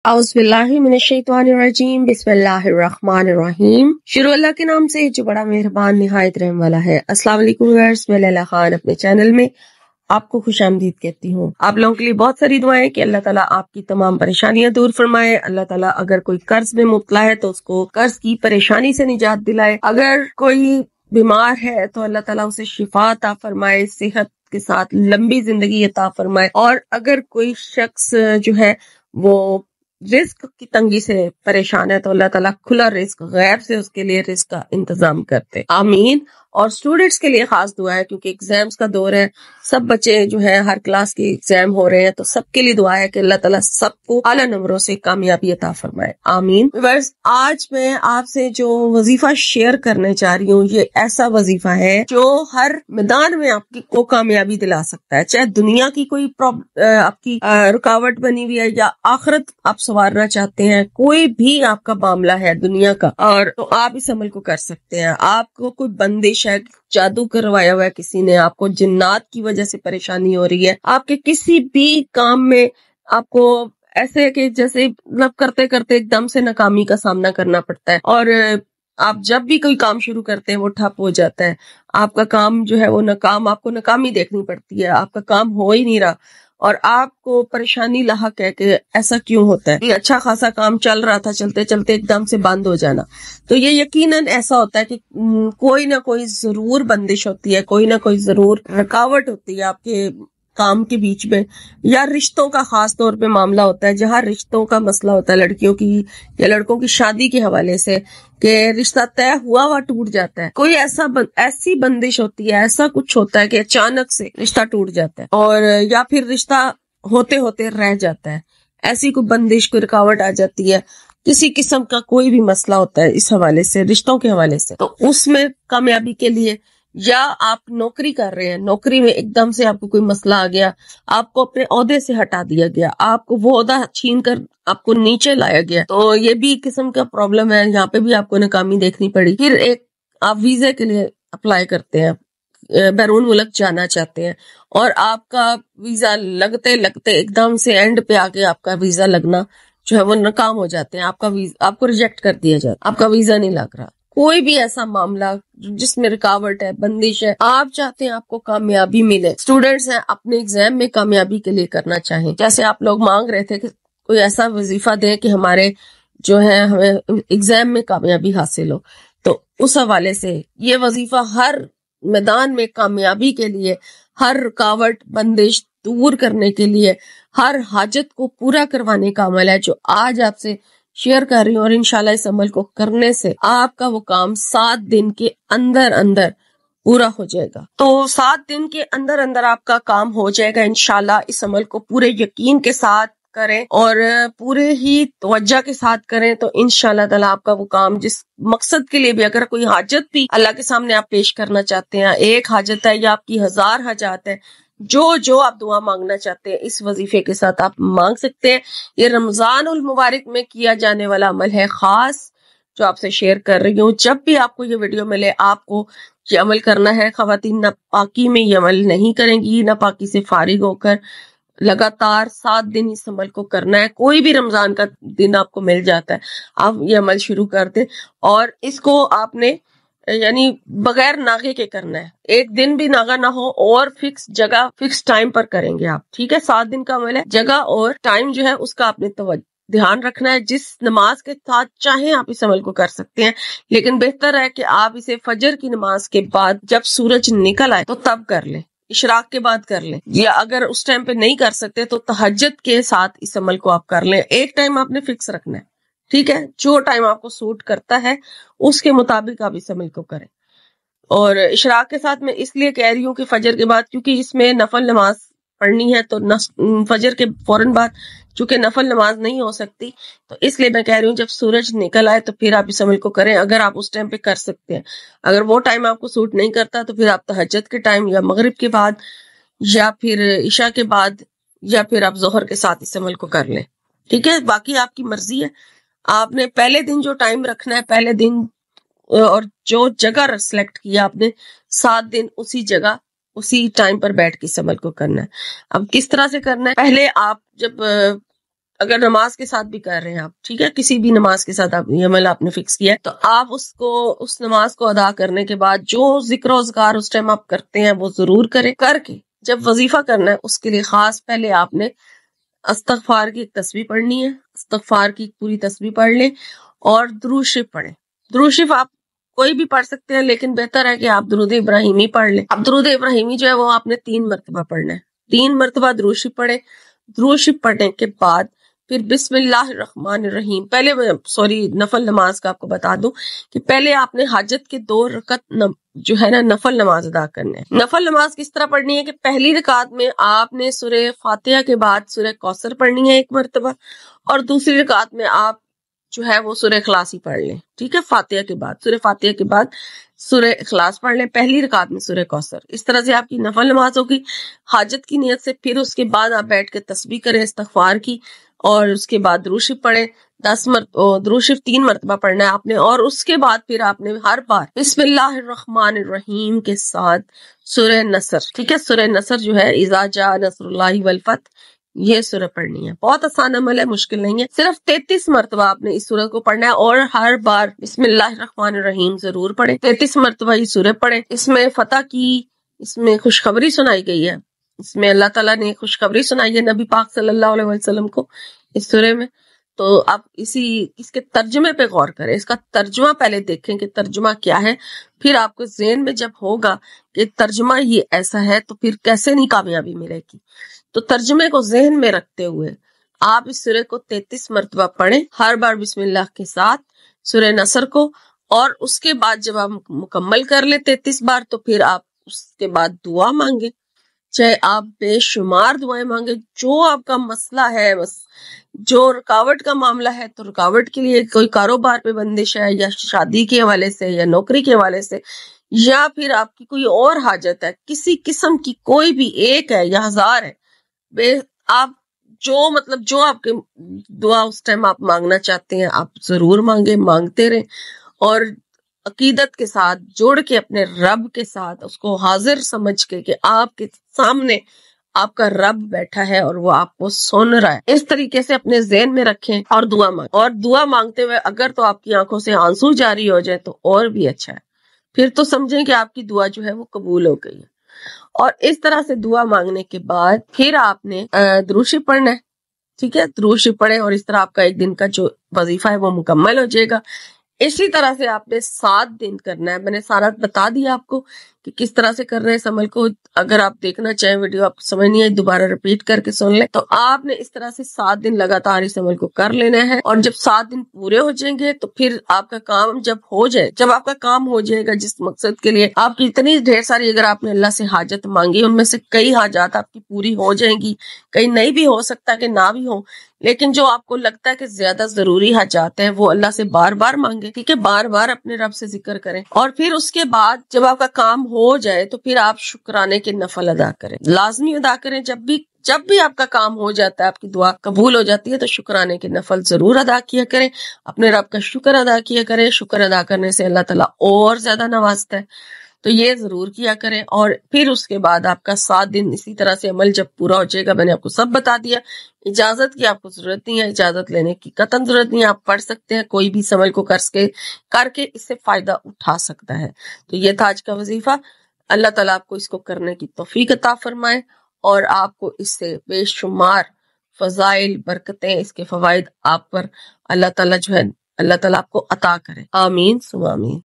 औज़ुबिल्लाहिमिनश्शैतानिर्रजीम बिस्मिल्लाहिर्रहमानिर्रहीम। शुरू अल्लाह के नाम से जो बड़ा मेहरबान निहायत रहम वाला है। अस्सलाम वालेकुम व्यूअर्स, मैं लैला खान अपने चैनल में आपको खुशामदीद कहती हूँ। आप लोगों के लिए बहुत सारी दुआएं कि अल्लाह ताला आपकी तमाम परेशानियां दूर फरमाए। अल्लाह ताला अगर कोई कर्ज में मुब्तला है तो उसको कर्ज की परेशानी से निजात दिलाए। अगर कोई बीमार है तो अल्लाह ताला उसे शिफा अता फरमाए, सेहत के साथ लंबी जिंदगी अता फरमाए। और अगर कोई शख्स जो है वो रिस्क की तंगी से परेशान है तो अल्लाह ताला खुला रिस्क गैर से उसके लिए रिस्क का इंतजाम करते, आमीन। और स्टूडेंट्स के लिए खास दुआ है क्योंकि एग्जाम्स का दौर है, सब बच्चे जो है हर क्लास के एग्जाम हो रहे हैं, तो सबके लिए दुआ है कि अल्लाह ताला सबको आला नंबरों से कामयाबी अता फरमाए, आमीन। बस आज मैं आपसे जो वजीफा शेयर करने जा रही हूँ, ये ऐसा वजीफा है जो हर मैदान में आपकी को कामयाबी दिला सकता है। चाहे दुनिया की कोई आपकी रुकावट बनी हुई है या आखिरत आप संवारना चाहते हैं, कोई भी आपका मामला है दुनिया का, और तो आप इस अमल को कर सकते हैं। आपको कोई बंदिश है, जादू करवाया हुआ है किसी ने, आपको जिन्नात की वजह से परेशानी हो रही है, आपके किसी भी काम में आपको ऐसे है कि जैसे मतलब करते करते एकदम से नाकामी का सामना करना पड़ता है, और आप जब भी कोई काम शुरू करते हैं वो ठप हो जाता है, आपका काम जो है वो नाकाम, आपको नाकामी देखनी पड़ती है, आपका काम हो ही नहीं रहा और आपको परेशानी लाहक है कि ऐसा क्यों होता है। ये अच्छा खासा काम चल रहा था, चलते चलते एकदम से बंद हो जाना, तो ये यकीनन ऐसा होता है कि कोई ना कोई जरूर बंदिश होती है, कोई ना कोई जरूर रुकावट होती है आपके काम के बीच में, या रिश्तों का खास तौर पे मामला होता है, जहाँ रिश्तों का मसला होता है लड़कियों की या लड़कों की शादी के हवाले से, कि रिश्ता तय हुआ हुआ टूट जाता है। कोई ऐसी बंदिश होती है, ऐसा कुछ होता है कि अचानक से रिश्ता टूट जाता है, और या फिर रिश्ता होते होते रह जाता है। ऐसी कोई बंदिश, कोई रुकावट आ जाती है, किसी किस्म का कोई भी मसला होता है इस हवाले से, रिश्तों के हवाले से, तो उसमें कामयाबी के लिए, या आप नौकरी कर रहे हैं, नौकरी में एकदम से आपको कोई मसला आ गया, आपको अपने ओहदे से हटा दिया गया, आपको वो ओहदा छीन कर आपको नीचे लाया गया, तो ये भी एक किस्म का प्रॉब्लम है, यहाँ पे भी आपको नाकामी देखनी पड़ी। फिर एक आप वीजा के लिए अप्लाई करते हैं, बैरून मुल्क जाना चाहते हैं, और आपका वीजा लगते लगते एकदम से एंड पे आके आपका वीजा लगना जो है वो नाकाम हो जाते हैं, आपको रिजेक्ट कर दिया जाता है, आपका वीजा नहीं लग रहा। कोई भी ऐसा मामला जिसमें रुकावट है, बंदिश है, आप चाहते हैं आपको कामयाबी मिले, स्टूडेंट्स हैं अपने एग्जाम में कामयाबी के लिए करना चाहें, जैसे आप लोग मांग रहे थे कि कोई ऐसा वजीफा दें कि हमारे जो है हमें एग्जाम में कामयाबी हासिल हो, तो उस हवाले से ये वजीफा हर मैदान में कामयाबी के लिए, हर रुकावट बंदिश दूर करने के लिए, हर हाजत को पूरा करवाने का अमल है जो आज आपसे शेयर कर रही हूँ। और इंशाल्लाह इस अमल को करने से आपका वो काम 7 दिन के अंदर अंदर पूरा हो जाएगा। तो 7 दिन के अंदर अंदर आपका काम हो जाएगा इंशाल्लाह। इस अमल को पूरे यकीन के साथ करें और पूरे ही तवज्जो के साथ करें, तो इंशाल्लाह ताला आपका वो काम, जिस मकसद के लिए भी, अगर कोई हाजत भी अल्लाह के सामने आप पेश करना चाहते हैं, एक हाजत है या आपकी 1000 हाजात है, जो आप दुआ मांगना चाहते हैं इस वजीफे के साथ आप मांग सकते हैं। ये रमजान उल मुबारक में किया जाने वाला अमल है खास, जो आपसे शेयर कर रही हूँ। जब भी आपको ये वीडियो मिले आपको ये अमल करना है। खवातीन नापाकी में ये अमल नहीं करेंगी, नापाकी से फारिग होकर लगातार 7 दिन इस अमल को करना है। कोई भी रमजान का दिन आपको मिल जाता है, आप ये अमल शुरू कर दें, और इसको आपने यानी बगैर नागे के करना है, एक दिन भी नागा ना हो, और फिक्स जगह फिक्स टाइम पर करेंगे आप, ठीक है। 7 दिन का अमल है, जगह और टाइम जो है उसका आपने ध्यान रखना है। जिस नमाज के साथ चाहे आप इस अमल को कर सकते हैं, लेकिन बेहतर है कि आप इसे फजर की नमाज के बाद जब सूरज निकल आए तो तब कर लें, इशराक के बाद कर लें, या अगर उस टाइम पे नहीं कर सकते तो तहज्जुद के साथ इस अमल को आप कर लें। एक टाइम आपने फिक्स रखना है, ठीक है, जो टाइम आपको सूट करता है उसके मुताबिक आप इस अमल को करें। और इशराक के साथ मैं इसलिए कह रही हूँ कि फजर के बाद, क्योंकि इसमें नफल नमाज पढ़नी है, तो फजर के फौरन बाद चूंकि नफल नमाज नहीं हो सकती, तो इसलिए मैं कह रही हूँ जब सूरज निकल आए तो फिर आप इस अमल को करें, अगर आप उस टाइम पे कर सकते हैं। अगर वो टाइम आपको सूट नहीं करता तो फिर आप तहज्जुद के टाइम, या मगरिब के बाद, या फिर इशा के बाद, या फिर आप जोहर के साथ इस अमल को कर लें, ठीक है। बाकी आपकी मर्जी है, आपने पहले दिन जो टाइम रखना है, पहले दिन और जो जगह सेलेक्ट किया आपने, 7 दिन उसी जगह उसी टाइम पर बैठ के इस अमल को करना है। अब किस तरह से करना है, पहले आप जब اگر نماز کے ساتھ بھی کر رہے ہیں آپ، ٹھیک ہے، کسی بھی نماز کے ساتھ آپ یہ عمل آپ نے فکس کیا ہے، تو آپ اس نماز کو ادا کرنے کے بعد جو ذکر و اذکار اس ٹائم آپ کرتے ہیں وہ ضرور کریں. کر کے جب وظیفہ کرنا ہے اس کے لیے خاص پہلے آپ نے استغفار کی ایک تسبیح پڑھنی ہے. استغفار کی پوری تسبیح پڑھ لیں اور درود شریف پڑھیں. درود شریف آپ کوئی بھی پڑھ سکتے ہیں، لیکن بہتر ہے کہ آپ درود ابراہیمی پڑھ لیں. اب درود ابراہیمی جو ہے وہ آپ نے 3 مرتبہ پڑھنا ہے. 3 مرتبہ درود شریف پڑھیں. درود شریف پڑھنے کے بعد پھر بسم اللہ الرحمن الرحیم. پہلے نفل نماز کا آپ کو بتا دوں کہ پہلے آپ نے حاجت کے 2 رکعت جو ہے نا نفل نماز ادا کرنے ہیں. نفل نماز کس طرح پڑھنی ہے کہ پہلی رکعت میں آپ نے سورہ فاتحہ کے بعد سورہ کوثر پڑھنی ہے 1 مرتبہ، اور دوسری رکعت میں آپ جو ہے وہ سورہ اخلاص ہی پڑھ لیں. ٹھیک ہے، فاتحہ کے بعد سورہ فاتحہ کے بعد سورہ اخلاص پڑھ لیں. پہلی رکعت میں سورہ کوثر. اس طرح سے آپ کی نفل نماز ہوگی حاجت کی نیت سے. پھر اس کے بعد آپ بیٹھ کے تسبیح کریں استغفار کی، اور اس کے بعد درود شریف پڑھیں. 10 درود شریف 3 مرتبہ پڑھنا ہے آپ نے، اور اس کے بعد پھر آپ نے ہر بار بسم اللہ الرحمن الرحیم کے ساتھ سورہ نصر، ٹھیک ہے، سورہ نصر جو ہے اذا جاء نصر اللہ والفتح، یہ سورہ پڑھنی ہے. بہت آسان عمل ہے، مشکل نہیں ہے. صرف 33 مرتبہ آپ نے اس سورہ کو پڑھنا ہے، اور ہر بار بسم اللہ الرحمن الرحیم ضرور پڑھیں. 33 مرتبہ یہ سورہ پڑھیں. اس میں فتح کی، اس میں خوشخبری سنائی گئی ہے. اس میں اللہ تعالیٰ نے خوشخبری سنائی ہے نبی پاک صلی اللہ علیہ وسلم کو اس سورے میں. تو آپ اس کے ترجمے پہ غور کریں. اس کا ترجمہ پہلے دیکھیں کہ ترجمہ کیا ہے. پھر آپ کو ذہن میں جب ہوگا کہ ترجمہ یہ ایسا ہے تو پھر کیسے نہیں کامیابی ملے گی. تو ترجمے کو ذہن میں رکھتے ہوئے آپ اس سورے کو 33 مرتبہ پڑھیں، ہر بار بسم اللہ کے ساتھ سورہ نصر کو. اور اس کے بعد جب آپ مکمل کر لیں 33 بار، تو پھر آپ اس کے بعد دعا مانگیں. چاہے آپ بے شمار دعائیں مانگیں، جو آپ کا مسئلہ ہے، بس جو رکاوٹ کا معاملہ ہے، تو رکاوٹ کے لیے کوئی کاروبار پہ بندش ہے، یا شادی کے حوالے سے، یا نوکری کے حوالے سے، یا پھر آپ کی کوئی اور حاجت ہے، کسی قسم کی، کوئی بھی ایک ہے یا 1000 ہے، آپ جو آپ کے دعا اس ٹائم آپ مانگنا چاہتے ہیں آپ ضرور مانگیں، مانگتے رہیں، اور عقیدت کے ساتھ جوڑ کے اپنے رب کے ساتھ اس کو حاضر سمجھ کے آپ کے سامنے آپ کا رب بیٹھا ہے اور وہ آپ کو سن رہا ہے. اس طریقے سے اپنے ذہن میں رکھیں اور دعا مانگتے ہوئے اگر تو آپ کی آنکھوں سے آنسو جاری ہو جائے تو اور بھی اچھا ہے. پھر تو سمجھیں کہ آپ کی دعا جو ہے وہ قبول ہو گئی ہے. اور اس طرح سے دعا مانگنے کے بعد پھر آپ نے درود شریف پڑھنا ہے. ٹھیک ہے، درود شریف پڑھیں، اور اس طرح آپ کا ایک دن کا جو وظیفہ ہے وہ مکمل ہو جائے گا. اسی طرح سے آپ نے 7 دن کرنا ہے. میں نے سارا بتا دیا آپ کو کہ کس طرح سے کر رہے ہیں اس عمل کو. اگر آپ دیکھنا چاہیں ویڈیو آپ کو سمجھ نہیں آئی، دوبارہ ریپیٹ کر کے سن لیں. تو آپ نے اس طرح سے 7 دن لگاتار اس عمل کو کر لینا ہے. اور جب 7 دن پورے ہو جائیں گے تو پھر آپ کا کام جب آپ کا کام ہو جائے گا جس مقصد کے لیے آپ کی اتنی ڈھیر ساری اگر آپ نے اللہ سے حاجت مانگی، ان میں سے کئی حاجات آپ کی پوری ہو جائیں گی، کئی نہیں بھی ہو سکتا کہ نہ بھی ہو، لیکن جو آپ کو لگتا ہے کہ زیادہ ضروری حاجات ہیں وہ اللہ سے بار بار مانگے. ٹھیک ہے، بار بار اپنے رب سے ذکر کریں. اور پھر اس کے بعد جب آپ کا کام ہو جائے تو پھر آپ شکرانے کے نفل ادا کریں، لازمی ادا کریں. جب بھی آپ کا کام ہو جاتا ہے، آپ کی دعا قبول ہو جاتی ہے، تو شکرانے کے نفل ضرور ادا کیا کریں. اپنے رب کا شکر ادا کیا کریں. شکر ادا کرنے سے اللہ تعالیٰ اور زیادہ نوازتا ہے، تو یہ ضرور کیا کریں. اور پھر اس کے بعد آپ کا 7 دن اسی طرح سے عمل جب پورا ہو جائے گا. میں نے آپ کو سب بتا دیا. اجازت کی آپ کو ضرورت نہیں ہے، اجازت لینے کی قطعاً ضرورت نہیں ہے. آپ پڑھ سکتے ہیں، کوئی بھی اس عمل کو کر کے اس سے فائدہ اٹھا سکتا ہے. تو یہ تھا آج کا وظیفہ. اللہ تعالیٰ آپ کو اس کو کرنے کی توفیق عطا فرمائے، اور آپ کو اس سے بے شمار فضائل، برکتیں، اس کے فوائد آپ پر اللہ تعالیٰ آپ کو عطا کرے. آمین ثم آمین.